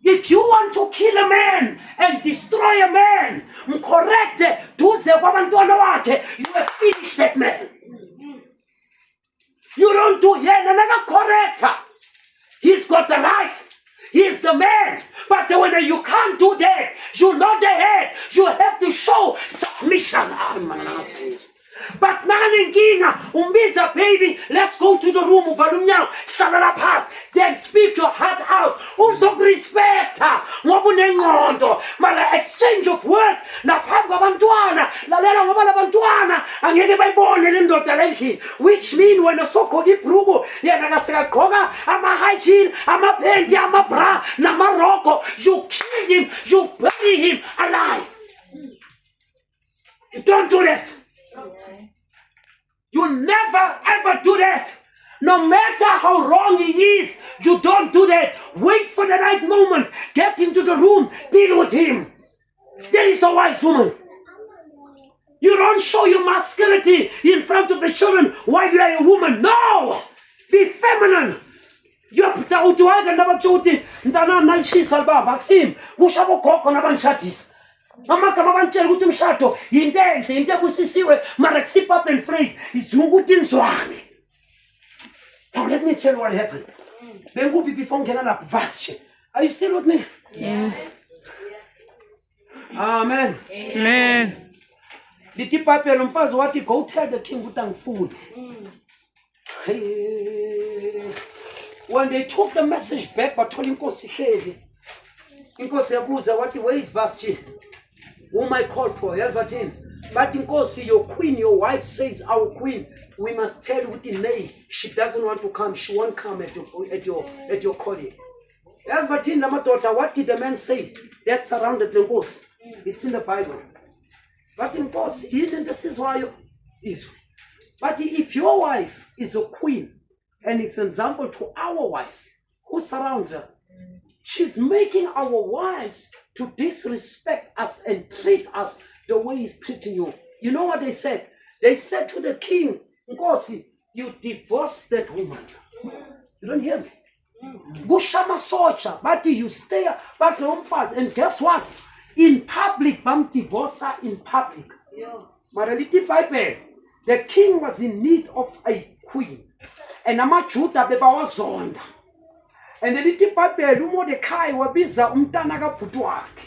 If you want to kill a man and destroy a man, correct, you have finished that man. You don't do another corrector. He's got the right. He's the man. But when you can't do that, you're not the head. You have to show submission. But umbiza baby, let's go to the room. Then speak your heart out. Also respect. Mala exchange of words. Which mean when a soko iprugo, ama high heel, ama pendi, ama bra, na Morocco, you killed him, you bury him alive. You don't do that. You never ever do that. No matter how wrong he is, you don't do that. Wait for the right moment. Get into the room. Deal with him. There is a wise woman. You don't show your masculinity in front of the children while you are a woman. No! Be feminine. You're Amaka mabantshela ukuthi umshado yintente into kusisiwe mara kusipha up and phrase izunguthi inzwane. Now let me tell you what happened. Bengubi before ngena lapha verse. Are you still with me? Yes. Amen. Amen. Lithi iBhayibheli umfazi wathi go tell the king ukuthi angifuni. When they took the message back bathola inkosi ihleli. Inkosi yabuza wathi where is Vashti? Whom I call for, yes, but inkosi, your queen, your wife says, our queen, we must tell you with nay, she doesn't want to come, she won't come at your calling. Yes, but my daughter, what did the man say? That surrounded the inkosi. It's in the Bible. But inkosi, he didn't say why is. But if your wife is a queen, and it's an example to our wives, who surrounds her, she's making our wives to disrespect us and treat us the way he's treating you. You know what they said? They said to the king, Nkosi, you divorce that woman. You don't hear me? Gushama socha, but you stay, but fast. And guess what? In public, bam divorce her in public. Maraliti Bible, the king was in need of a queen. And amajuda beba wazonda. And the little Bible, Mordecai wabiza umntana kabhuti wakhe.